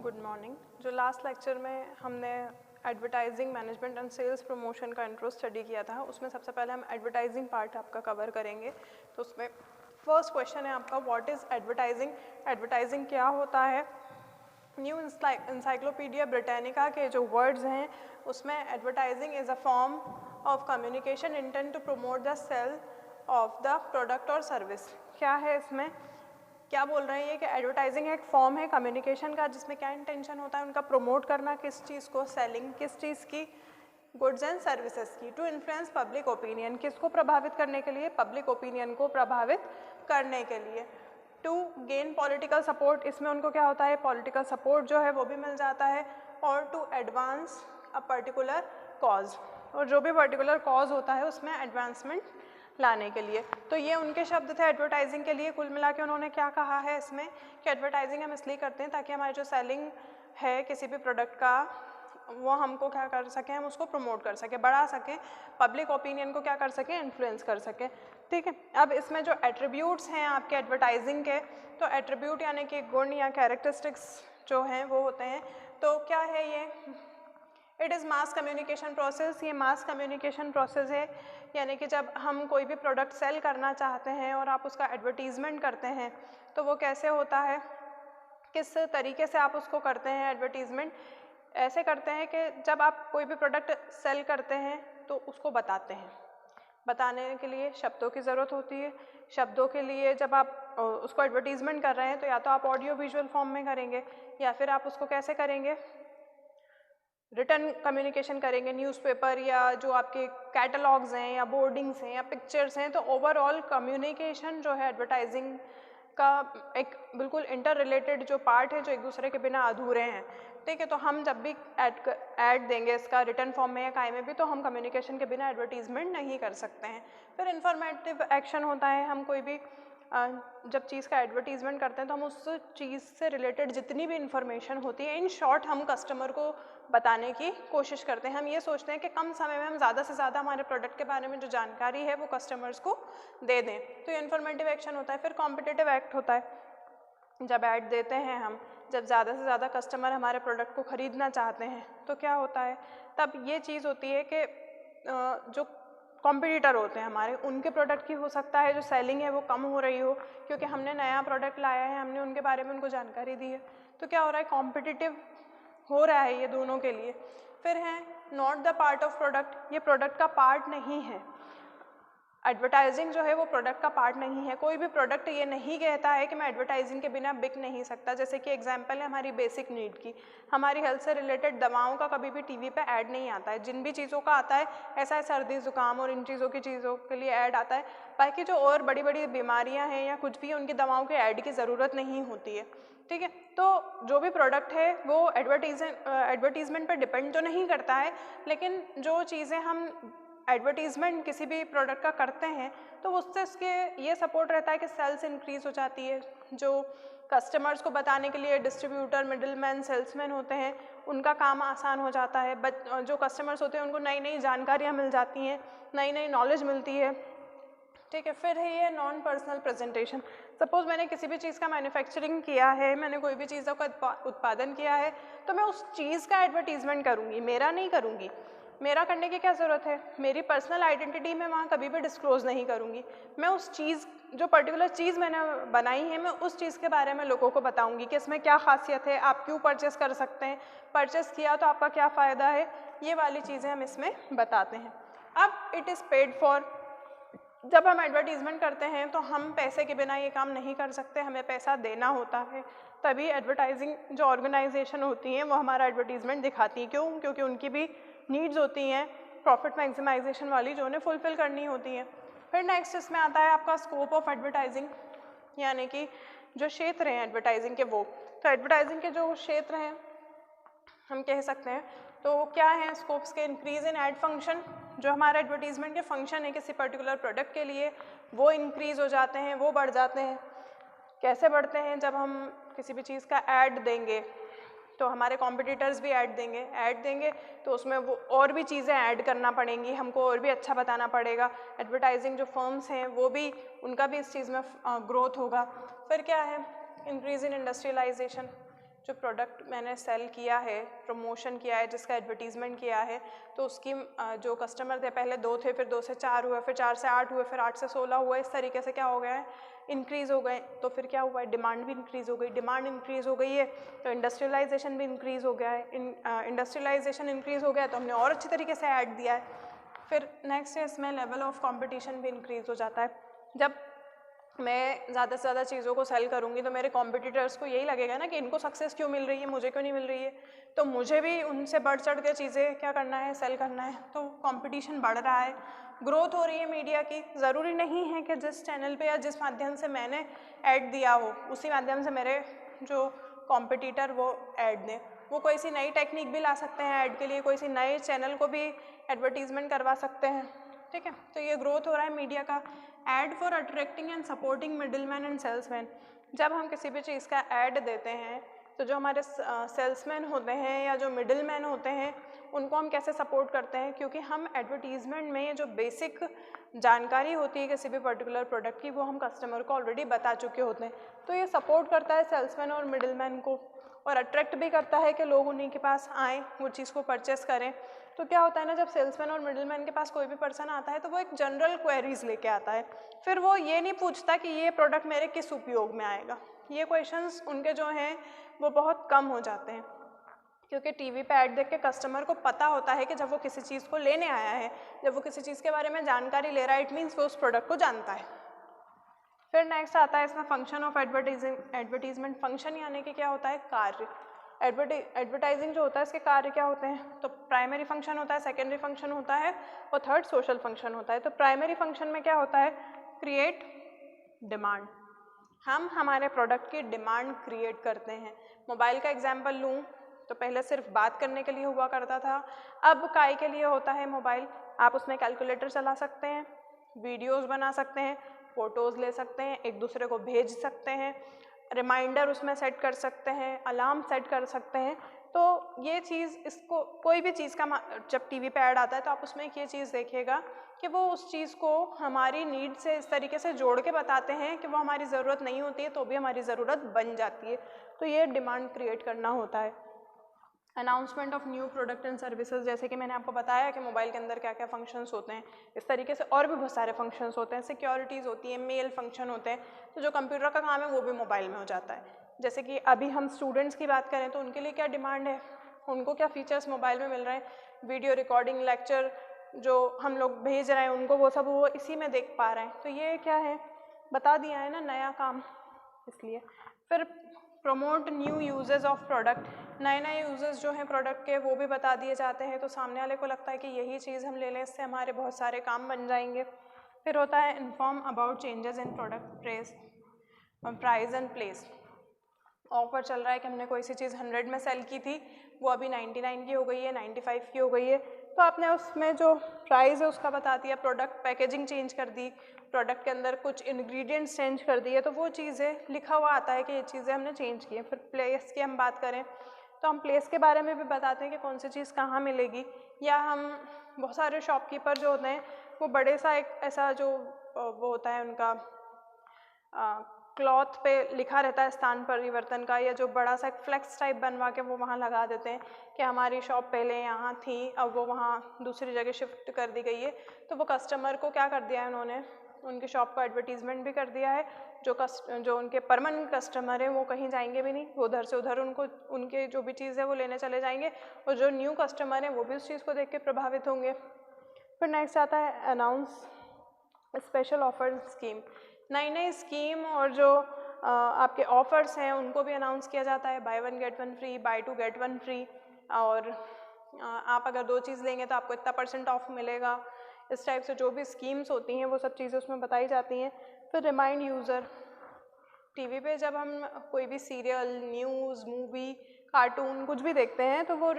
Good morning. जो last lecture में हमने advertising management and sales promotion का इंट्रो स्टडी किया था, उसमें सबसे पहले हम एडवर्टाइजिंग पार्ट आपका कवर करेंगे। तो उसमें फर्स्ट क्वेश्चन है आपका, व्हाट इज़ एडवर्टाइजिंग? एडवर्टाइजिंग क्या होता है? न्यू इंसाइक्लोपीडिया ब्रिटानिका के जो वर्ड्स हैं उसमें advertising is a form of communication intent to promote the sale of the product और सर्विस। क्या है इसमें, क्या बोल रहे हैं ये कि एडवर्टाइजिंग एक फॉर्म है कम्युनिकेशन का, जिसमें क्या इंटेंशन होता है उनका प्रमोट करना, किस चीज़ को, सेलिंग किस चीज़ की, गुड्स एंड सर्विसेज की, टू इन्फ्लुएंस पब्लिक ओपिनियन, किसको प्रभावित करने के लिए, पब्लिक ओपिनियन को प्रभावित करने के लिए, टू गेन पॉलिटिकल सपोर्ट, इसमें उनको क्या होता है, पॉलिटिकल सपोर्ट जो है वो भी मिल जाता है, और to advance a particular cause, और जो भी पर्टिकुलर कॉज होता है उसमें एडवांसमेंट लाने के लिए। तो ये उनके शब्द थे एडवर्टाइजिंग के लिए। कुल मिला के उन्होंने क्या कहा है इसमें कि एडवर्टाइजिंग हम इसलिए करते हैं ताकि हमारी जो सेलिंग है किसी भी प्रोडक्ट का वो हमको क्या कर सकें, हम उसको प्रमोट कर सकें, बढ़ा सकें, पब्लिक ओपिनियन को क्या कर सकें, इन्फ्लुएंस कर सकें। ठीक है, अब इसमें जो एट्रीब्यूट्स हैं आपके एडवर्टाइजिंग के, तो एट्रीब्यूट यानी कि गुण या कैरेक्टरिस्टिक्स जो हैं वो होते हैं। तो क्या है ये, it is mass communication process. ये मास कम्युनिकेशन प्रोसेस है, यानी कि जब हम कोई भी प्रोडक्ट सेल करना चाहते हैं और आप उसका एडवर्टीज़मेंट करते हैं तो वो कैसे होता है, किस तरीके से आप उसको करते हैं एडवर्टीज़मेंट। ऐसे करते हैं कि जब आप कोई भी प्रोडक्ट सेल करते हैं तो उसको बताते हैं, बताने के लिए शब्दों की ज़रूरत होती है। शब्दों के लिए जब आप उसको एडवर्टीज़मेंट कर रहे हैं तो या तो आप ऑडियो विजुअल फॉर्म में करेंगे या फिर आप उसको कैसे करेंगे, रिटर्न कम्युनिकेशन करेंगे, न्यूज़पेपर या जो आपके कैटलॉग्स हैं या बोर्डिंग्स हैं या पिक्चर्स हैं। तो ओवरऑल कम्युनिकेशन जो है एडवर्टाइजिंग का एक बिल्कुल इंटर रिलेटेड जो पार्ट है, जो एक दूसरे के बिना अधूरे हैं। ठीक है, तो हम जब भी ऐड देंगे इसका रिटर्न फॉर्म में या काय में भी, तो हम कम्युनिकेशन के बिना एडवर्टीजमेंट नहीं कर सकते हैं। फिर इंफॉर्मेटिव एक्शन होता है, हम कोई भी जब चीज़ का एडवर्टीजमेंट करते हैं तो हम उस चीज़ से रिलेटेड जितनी भी इंफॉर्मेशन होती है, इन शॉर्ट हम कस्टमर को बताने की कोशिश करते हैं। हम ये सोचते हैं कि कम समय में हम ज़्यादा से ज़्यादा हमारे प्रोडक्ट के बारे में जो जानकारी है वो कस्टमर्स को दे दें। तो ये इन्फॉर्मेटिव एक्शन होता है। फिर कॉम्पिटिटिव एक्ट होता है, जब ऐड देते हैं हम, जब ज़्यादा से ज़्यादा कस्टमर हमारे प्रोडक्ट को ख़रीदना चाहते हैं तो क्या होता है, तब ये चीज़ होती है कि जो कॉम्पिटिटर होते हैं हमारे, उनके प्रोडक्ट की हो सकता है जो सेलिंग है वो कम हो रही हो, क्योंकि हमने नया प्रोडक्ट लाया है, हमने उनके बारे में उनको जानकारी दी है। तो क्या हो रहा है, कॉम्पिटिटिव हो रहा है ये दोनों के लिए। फिर है not the part of product, ये प्रोडक्ट का पार्ट नहीं है। एडवर्टाइजिंग जो है वो प्रोडक्ट का पार्ट नहीं है। कोई भी प्रोडक्ट ये नहीं कहता है कि मैं एडवर्टाइजिंग के बिना बिक नहीं सकता। जैसे कि एग्जांपल है हमारी बेसिक नीड की, हमारी हेल्थ से रिलेटेड दवाओं का कभी भी टीवी पे ऐड नहीं आता है। जिन भी चीज़ों का आता है ऐसा है सर्दी ज़ुकाम और इन चीज़ों के लिए ऐड आता है। बाकी जो और बड़ी बड़ी बीमारियाँ हैं या कुछ भी, उनकी दवाओं के ऐड की ज़रूरत नहीं होती है। ठीक है, तो जो भी प्रोडक्ट है वो एडवर्टीजमेंट पर डिपेंड तो नहीं करता है, लेकिन जो चीज़ें हम एडवर्टीज़मेंट किसी भी प्रोडक्ट का करते हैं तो उससे इसके ये सपोर्ट रहता है कि सेल्स इंक्रीज़ हो जाती है। जो कस्टमर्स को बताने के लिए डिस्ट्रीब्यूटर, मिडिलमैन, सेल्समैन होते हैं, उनका काम आसान हो जाता है। जो कस्टमर्स होते हैं उनको नई नई जानकारियाँ मिल जाती हैं, नई नई नॉलेज मिलती है। ठीक है, फिर है ये नॉन पर्सनल प्रेजेंटेशन। सपोज़ मैंने किसी भी चीज़ का मैन्युफैक्चरिंग किया है, मैंने कोई भी चीज़ों का उत्पादन किया है, तो मैं उस चीज़ का एडवर्टीज़मेंट करूँगी, मेरा नहीं करूँगी। मेरा करने की क्या ज़रूरत है, मेरी पर्सनल आइडेंटिटी मैं वहाँ कभी भी डिस्क्लोज़ नहीं करूँगी। मैं उस चीज़, जो पर्टिकुलर चीज़ मैंने बनाई है, मैं उस चीज़ के बारे में लोगों को बताऊँगी कि इसमें क्या खासियत है, आप क्यों परचेस कर सकते हैं, परचेस किया तो आपका क्या फ़ायदा है, ये वाली चीज़ें हम इसमें बताते हैं। अब इट इज़ पेड फॉर, जब हम एडवर्टीज़मेंट करते हैं तो हम पैसे के बिना ये काम नहीं कर सकते, हमें पैसा देना होता है, तभी एडवर्टाइजिंग जो ऑर्गेनाइजेशन होती हैं वो हमारा एडवर्टीज़मेंट दिखाती हैं। क्यों? क्योंकि उनकी भी नीड्स होती हैं प्रॉफिट मैक्सिमाइजेशन वाली, जो उन्हें फुलफ़िल करनी होती हैं। फिर नेक्स्ट इसमें आता है आपका स्कोप ऑफ एडवर्टाइजिंग, यानी कि जो क्षेत्र हैं एडवर्टाइजिंग के वो। तो एडवर्टाइजिंग के जो क्षेत्र हैं हम कह सकते हैं, तो क्या है स्कोप्स के, इंक्रीज़ इन ऐड फंक्शन, जो हमारा एडवर्टीज़मेंट के फंक्शन है किसी पर्टिकुलर प्रोडक्ट के लिए, वो इंक्रीज़ हो जाते हैं, वो बढ़ जाते हैं। कैसे बढ़ते हैं, जब हम किसी भी चीज़ का ऐड देंगे तो हमारे कॉम्पिटिटर्स भी ऐड देंगे तो उसमें वो और भी चीज़ें ऐड करना पड़ेंगी, हमको और भी अच्छा बताना पड़ेगा। एडवर्टाइजिंग जो फर्म्स हैं वो भी, उनका भी इस चीज़ में ग्रोथ होगा। फिर क्या है, इंक्रीज़ इन इंडस्ट्रियलाइजेशन, जो प्रोडक्ट मैंने सेल किया है, प्रमोशन किया है, जिसका एडवर्टीज़मेंट किया है, तो उसकी जो कस्टमर थे पहले 2 थे, फिर 2 से 4 हुए, फिर 4 से 8 हुए, फिर 8 से 16 हुए, इस तरीके से क्या हो गया है, इंक्रीज़ हो गए। तो फिर क्या हुआ है, डिमांड भी इंक्रीज़ हो गई। डिमांड इंक्रीज़ हो गई है तो इंडस्ट्रियलाइजेशन भी इंक्रीज़ हो गया है। इंडस्ट्रियलाइजेशन इंक्रीज़ हो गया तो हमने और अच्छी तरीके से ऐड दिया है। फिर नेक्स्ट है इसमें लेवल ऑफ कंपटीशन भी इंक्रीज़ हो जाता है। जब मैं ज़्यादा से ज़्यादा चीज़ों को सेल करूँगी तो मेरे कॉम्पिटिटर्स को यही लगेगा ना कि इनको सक्सेस क्यों मिल रही है, मुझे क्यों नहीं मिल रही है, तो मुझे भी उनसे बढ़ चढ़ के चीज़ें क्या करना है, सेल करना है। तो कंपटीशन बढ़ रहा है, ग्रोथ हो रही है मीडिया की। ज़रूरी नहीं है कि जिस चैनल पे या जिस माध्यम से मैंने ऐड दिया हो उसी माध्यम से मेरे जो कॉम्पिटिटर वो ऐड दें। वो कोई सी नई टेक्निक भी ला सकते हैं ऐड के लिए, कोई सी नए चैनल को भी एडवर्टीजमेंट करवा सकते हैं, ठीक है। तो ये ग्रोथ हो रहा है मीडिया का। Add for attracting and supporting middleman and salesman. जब हम किसी भी चीज़ का ऐड देते हैं तो जो हमारे सेल्समैन होते हैं या जो मिडिलमैन होते हैं उनको हम कैसे सपोर्ट करते हैं, क्योंकि हम एडवर्टीज़मेंट में जो बेसिक जानकारी होती है किसी भी पर्टिकुलर प्रोडक्ट की वो हम कस्टमर को ऑलरेडी बता चुके होते हैं। तो ये सपोर्ट करता है सेल्समैन और मिडिलमैन को, और अट्रैक्ट भी करता है कि लोग उन्हीं के पास आएँ, वो चीज़ को परचेस करें। तो क्या होता है ना, जब सेल्समैन और मिडिलमैन के पास कोई भी पर्सन आता है तो वो एक जनरल क्वेरीज लेके आता है। फिर वो ये नहीं पूछता कि ये प्रोडक्ट मेरे किस उपयोग में आएगा। ये क्वेश्चंस उनके जो हैं वो बहुत कम हो जाते हैं, क्योंकि टीवी पे ऐड देख के कस्टमर को पता होता है कि जब वो किसी चीज़ को लेने आया है, जब वो किसी चीज़ के बारे में जानकारी ले रहा है, इट मीन्स वो उस प्रोडक्ट को जानता है। फिर नेक्स्ट आता है इसमें फंक्शन ऑफ एडवर्टीजमेंट। फंक्शन यानी कि क्या होता है, कार्य। एडवर्टाइजिंग जो होता है इसके कार्य क्या होते हैं, तो प्राइमरी फंक्शन होता है, सेकेंडरी फंक्शन होता है और थर्ड सोशल फंक्शन होता है। तो प्राइमरी फंक्शन में क्या होता है, क्रिएट डिमांड। हम हमारे प्रोडक्ट की डिमांड क्रिएट करते हैं। मोबाइल का एग्जांपल लूँ तो पहले सिर्फ बात करने के लिए हुआ करता था, अब काय के लिए होता है मोबाइल। आप उसमें कैलकुलेटर चला सकते हैं, वीडियोस बना सकते हैं, फ़ोटोज़ ले सकते हैं, एक दूसरे को भेज सकते हैं, रिमाइंडर उसमें सेट कर सकते हैं, अलार्म सेट कर सकते हैं। तो ये चीज़, इसको कोई भी चीज़ का जब टीवी पे ऐड आता है तो आप उसमें एक ये चीज़ देखिएगा कि वो उस चीज़ को हमारी नीड से इस तरीके से जोड़ के बताते हैं कि वो हमारी ज़रूरत नहीं होती है तो भी हमारी ज़रूरत बन जाती है। तो ये डिमांड क्रिएट करना होता है। Announcement of new product and services, जैसे कि मैंने आपको बताया कि मोबाइल के अंदर क्या क्या फंक्शंस होते हैं, इस तरीके से और भी बहुत सारे फंक्शंस होते हैं। सिक्योरिटीज़ होती है, मेल फंक्शन होते हैं। तो जो कंप्यूटर का काम है वो भी मोबाइल में हो जाता है। जैसे कि अभी हम स्टूडेंट्स की बात करें तो उनके लिए क्या डिमांड है, उनको क्या फीचर्स मोबाइल में मिल रहे हैं, वीडियो रिकॉर्डिंग, लेक्चर जो हम लोग भेज रहे हैं उनको वो सब वो इसी में देख पा रहे हैं। तो ये क्या है, बता दिया है ना, नया काम, इसलिए। फिर promote new uses of product, नए नए यूजेस जो हैं प्रोडक्ट के वो भी बता दिए जाते हैं, तो सामने वाले को लगता है कि यही चीज़ हम ले लें, इससे हमारे बहुत सारे काम बन जाएंगे। फिर होता है inform about changes in product price and place. Offer चल रहा है कि हमने कोई सी चीज़ 100 में सेल की थी, वो अभी 99 की हो गई है, 95 की हो गई है, तो आपने उसमें जो प्राइस है उसका बता दिया, प्रोडक्ट पैकेजिंग चेंज कर दी, प्रोडक्ट के अंदर कुछ इंग्रेडिएंट्स चेंज कर दिए, तो वो चीज़ें लिखा हुआ आता है कि ये चीज़ें हमने चेंज की हैं। फिर प्लेस की हम बात करें तो हम प्लेस के बारे में भी बताते हैं कि कौन सी चीज़ कहाँ मिलेगी, या हम बहुत सारे शॉपकीपर जो होते हैं वो बड़े सा एक ऐसा जो वो होता है उनका क्लॉथ पे लिखा रहता है स्थान परिवर्तन का, या जो बड़ा सा एक फ्लेक्स टाइप बनवा के वो वहाँ लगा देते हैं कि हमारी शॉप पहले यहाँ थी, अब वो वहाँ दूसरी जगह शिफ्ट कर दी गई है। तो वो कस्टमर को क्या कर दिया है उन्होंने, उनकी शॉप का एडवर्टीजमेंट भी कर दिया है। जो उनके परमानेंट कस्टमर हैं वो कहीं जाएंगे भी नहीं, वो उधर से उधर उनको उनके जो भी चीज़ है वो लेने चले जाएंगे, और जो न्यू कस्टमर हैं वो भी उस चीज़ को देख के प्रभावित होंगे। फिर नेक्स्ट आता है अनाउंस स्पेशल ऑफर स्कीम। नई नई स्कीम और जो आपके ऑफ़र्स हैं उनको भी अनाउंस किया जाता है, buy 1 get 1 free, buy 2 get 1 free, और आप अगर 2 चीज़ लेंगे तो आपको इतना % ऑफ मिलेगा। इस टाइप से जो भी स्कीम्स होती हैं वो सब चीज़ें उसमें बताई जाती हैं। फिर रिमाइंड यूज़र, टीवी पे जब हम कोई भी सीरियल, न्यूज़, मूवी, कार्टून कुछ भी देखते हैं तो वो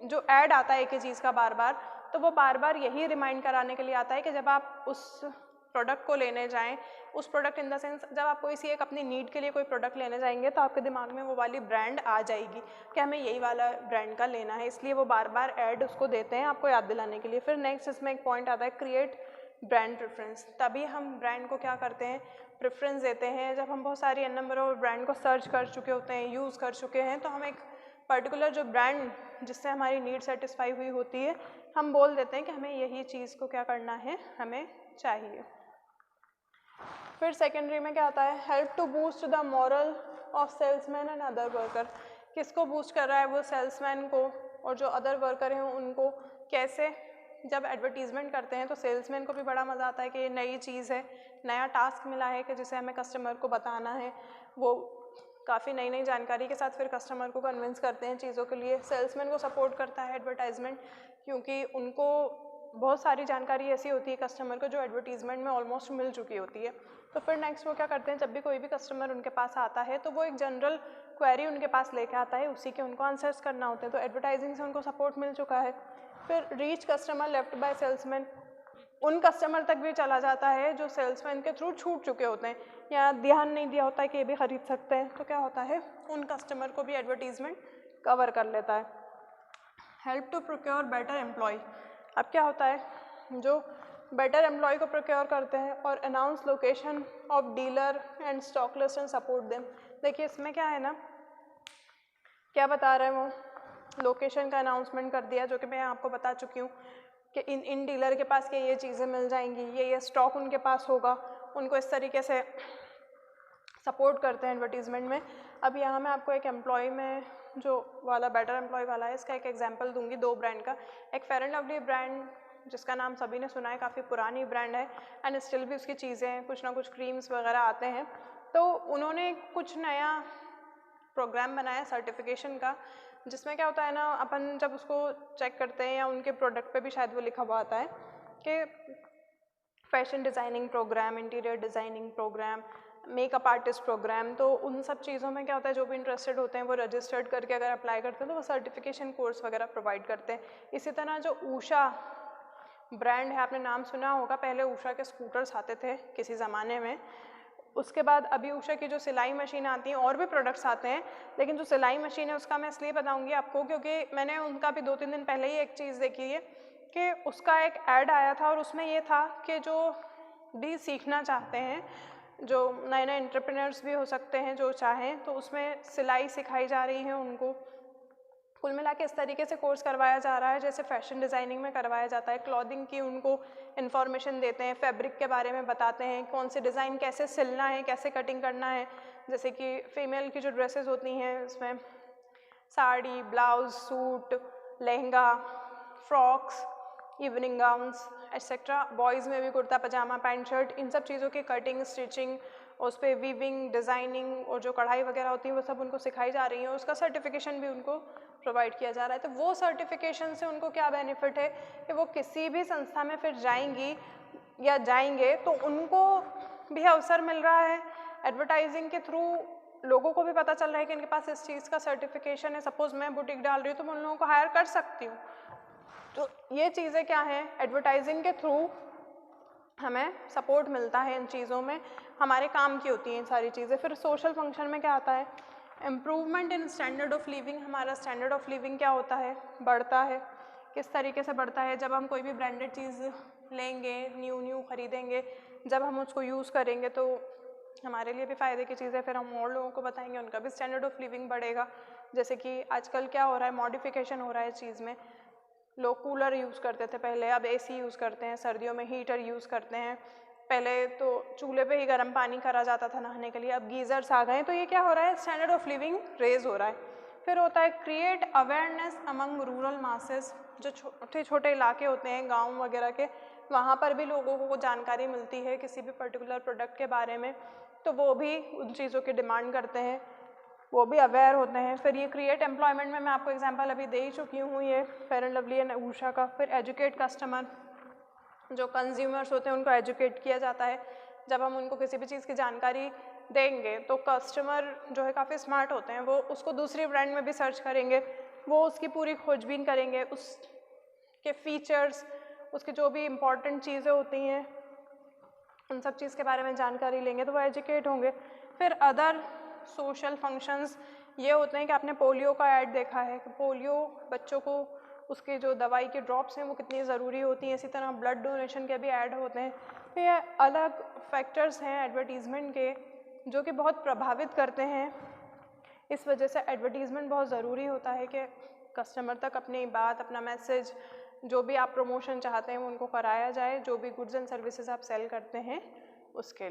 जो ऐड आता है एक ही चीज़ का बार बार, तो वो बार बार यही रिमाइंड कराने के लिए आता है कि जब आप उस प्रोडक्ट को लेने जाएं, उस प्रोडक्ट इन द सेंस जब आप कोई सी एक अपनी नीड के लिए कोई प्रोडक्ट लेने जाएंगे तो आपके दिमाग में वो वाली ब्रांड आ जाएगी कि हमें यही वाला ब्रांड का लेना है, इसलिए वो बार बार ऐड उसको देते हैं आपको याद दिलाने के लिए। फिर नेक्स्ट इसमें एक पॉइंट आता है क्रिएट ब्रांड प्रेफरेंस। तभी हम ब्रांड को क्या करते हैं, प्रेफरेंस देते हैं, जब हम बहुत सारी n नंबर ऑफ ब्रांड को सर्च कर चुके होते हैं, यूज़ कर चुके हैं, तो हम एक पर्टिकुलर जो ब्रांड जिससे हमारी नीड सेटिस्फाई हुई होती है, हम बोल देते हैं कि हमें यही चीज़ को क्या करना है, हमें चाहिए। फिर सेकेंडरी में क्या आता है, help to boost the moral of salesman and other worker. किसको बूस्ट कर रहा है, वो सेल्समैन को, और जो अदर वर्कर हैं उनको। कैसे, जब एडवर्टीज़मेंट करते हैं तो सेल्समैन को भी बड़ा मज़ा आता है कि ये नई चीज़ है, नया टास्क मिला है कि जिसे हमें कस्टमर को बताना है। वो काफ़ी नई नई जानकारी के साथ फिर कस्टमर को कन्विंस करते हैं चीज़ों के लिए। सेल्समैन को सपोर्ट करता है एडवर्टाइजमेंट, क्योंकि उनको बहुत सारी जानकारी ऐसी होती है कस्टमर को जो एडवर्टीज़मेंट में ऑलमोस्ट मिल चुकी होती है। तो फिर नेक्स्ट वो क्या करते हैं, जब भी कोई भी कस्टमर उनके पास आता है तो वो एक जनरल क्वेरी उनके पास लेके आता है, उसी के उनको आंसर्स करना होते हैं। तो एडवर्टाइजिंग से उनको सपोर्ट मिल चुका है। फिर reach customer left by salesman, उन कस्टमर तक भी चला जाता है जो सेल्समैन के थ्रू छूट चुके होते हैं या ध्यान नहीं दिया होता है कि ये भी ख़रीद सकते हैं। तो क्या होता है, उन कस्टमर को भी एडवर्टीज़मेंट कवर कर लेता है। Help to procure better employ, अब क्या होता है, जो बेटर एम्प्लॉय को प्रोक्योर करते हैं और announce location of dealer and stock list and support them. देखिए इसमें क्या है ना, क्या बता रहे हैं वो, लोकेशन का अनाउंसमेंट कर दिया, जो कि मैं आपको बता चुकी हूँ कि इन डीलर के पास ये चीज़ें मिल जाएंगी, ये स्टॉक उनके पास होगा, उनको इस तरीके से सपोर्ट करते हैं एडवर्टीज़मेंट में। अब यहाँ मैं आपको एक एम्प्लॉय में जो वाला बेटर एम्प्लॉय वाला है, इसका एक एग्जांपल दूंगी 2 ब्रांड का। एक फेयर एंड लवली ब्रांड जिसका नाम सभी ने सुना है, काफ़ी पुरानी ब्रांड है एंड स्टिल भी उसकी चीज़ें कुछ ना कुछ क्रीम्स वगैरह आते हैं। तो उन्होंने कुछ नया प्रोग्राम बनाया सर्टिफिकेशन का, जिसमें क्या होता है ना, अपन जब उसको चेक करते हैं या उनके प्रोडक्ट पे भी शायद वो लिखा हुआ आता है कि fashion designing program, interior designing program, makeup artist program. तो उन सब चीज़ों में क्या होता है, जो भी इंटरेस्टेड होते हैं वो रजिस्टर्ड करके अगर अप्लाई करते हैं तो वो सर्टिफिकेशन कोर्स वगैरह प्रोवाइड करते हैं। इसी तरह जो ऊषा ब्रांड है, आपने नाम सुना होगा, पहले ऊषा के स्कूटर्स आते थे किसी ज़माने में, उसके बाद अभी ऊषा की जो सिलाई मशीन आती हैं और भी प्रोडक्ट्स आते हैं, लेकिन जो सिलाई मशीन है उसका मैं इसलिए बताऊंगी आपको क्योंकि मैंने उनका भी 2-3 दिन पहले ही एक चीज़ देखी है कि उसका एक ऐड आया था और उसमें ये था कि जो भी सीखना चाहते हैं, जो नए नए एंटरप्रेन्योर्स भी हो सकते हैं जो चाहें, तो उसमें सिलाई सिखाई जा रही है उनको। कुल मिला के इस तरीके से कोर्स करवाया जा रहा है जैसे फैशन डिज़ाइनिंग में करवाया जाता है। क्लॉथिंग की उनको इन्फॉर्मेशन देते हैं, फैब्रिक के बारे में बताते हैं, कौन से डिज़ाइन कैसे सिलना है, कैसे कटिंग करना है। जैसे कि फ़ीमेल की जो ड्रेसेस होती हैं उसमें sari, blouse, suit, lehenga, frocks, evening gowns etcetera. Boys में भी कुर्ता पजामा, पैंट शर्ट, इन सब चीज़ों की कटिंग, स्टिचिंग, उस पर वीविंग, डिज़ाइनिंग और जो कढ़ाई वगैरह होती है वो सब उनको सिखाई जा रही है और उसका सर्टिफिकेशन भी उनको प्रोवाइड किया जा रहा है। तो वो सर्टिफिकेशन से उनको क्या बेनिफिट है कि वो किसी भी संस्था में फिर जाएंगी या जाएंगे तो उनको भी अवसर मिल रहा है। एडवर्टाइजिंग के थ्रू लोगों को भी पता चल रहा है कि इनके पास इस चीज़ का सर्टिफिकेशन है। सपोज़ मैं बुटीक डाल रही हूँ तो मैं उन लोगों को हायर कर सकती हूँ। तो ये चीज़ें क्या हैं, एडवर्टाइजिंग के थ्रू हमें सपोर्ट मिलता है, इन चीज़ों में हमारे काम की होती हैं इन सारी चीज़ें। फिर सोशल फंक्शन में क्या आता है, improvement in standard of living. हमारा स्टैंडर्ड ऑफ लिविंग क्या होता है, बढ़ता है। किस तरीके से बढ़ता है, जब हम कोई भी ब्रांडेड चीज़ लेंगे, न्यू खरीदेंगे, जब हम उसको यूज़ करेंगे तो हमारे लिए भी फ़ायदे की चीज़ है, फिर हम और लोगों को बताएंगे, उनका भी स्टैंडर्ड ऑफ लिविंग बढ़ेगा। जैसे कि आजकल क्या हो रहा है, मॉडिफिकेशन हो रहा है इस चीज़ में। लोग कूलर यूज़ करते थे पहले, अब एसी यूज़ करते हैं, सर्दियों में हीटर यूज़ करते हैं। पहले तो चूल्हे पे ही गर्म पानी करा जाता था नहाने के लिए, अब गीज़र्स आ गए। तो ये क्या हो रहा है, स्टैंडर्ड ऑफ लिविंग रेज हो रहा है। फिर होता है create awareness among rural masses. जो छोटे छोटे इलाके होते हैं गांव वगैरह के, वहाँ पर भी लोगों को जानकारी मिलती है किसी भी पर्टिकुलर प्रोडक्ट के बारे में, तो वो भी उन चीज़ों की डिमांड करते हैं, वो भी अवेयर होते हैं। फिर ये क्रिएट एम्प्लॉयमेंट में मैं आपको एग्जांपल अभी दे ही चुकी हूँ, ये fair and lovely and Usha का। फिर एजुकेट कस्टमर, जो कंज्यूमर्स होते हैं उनको एजुकेट किया जाता है। जब हम उनको किसी भी चीज़ की जानकारी देंगे तो कस्टमर जो है काफ़ी स्मार्ट होते हैं, वो उसको दूसरी ब्रांड में भी सर्च करेंगे, वो उसकी पूरी खोजबीन करेंगे, उसके फीचर्स, उसकी जो भी इम्पॉर्टेंट चीज़ें होती हैं उन सब चीज़ के बारे में जानकारी लेंगे तो वो एजुकेट होंगे। फिर अदर सोशल फंक्शंस ये होते हैं कि आपने पोलियो का ऐड देखा है कि पोलियो बच्चों को उसके जो दवाई के ड्रॉप्स हैं वो कितनी ज़रूरी होती हैं। इसी तरह ब्लड डोनेशन के भी ऐड होते हैं। तो ये अलग फैक्टर्स हैं एडवर्टीज़मेंट के जो कि बहुत प्रभावित करते हैं। इस वजह से एडवर्टीज़मेंट बहुत ज़रूरी होता है कि कस्टमर तक अपनी बात, अपना मैसेज, जो भी आप प्रमोशन चाहते हैं वो उनको कराया जाए, जो भी गुड्स एंड सर्विसेज आप सेल करते हैं उसके लिए।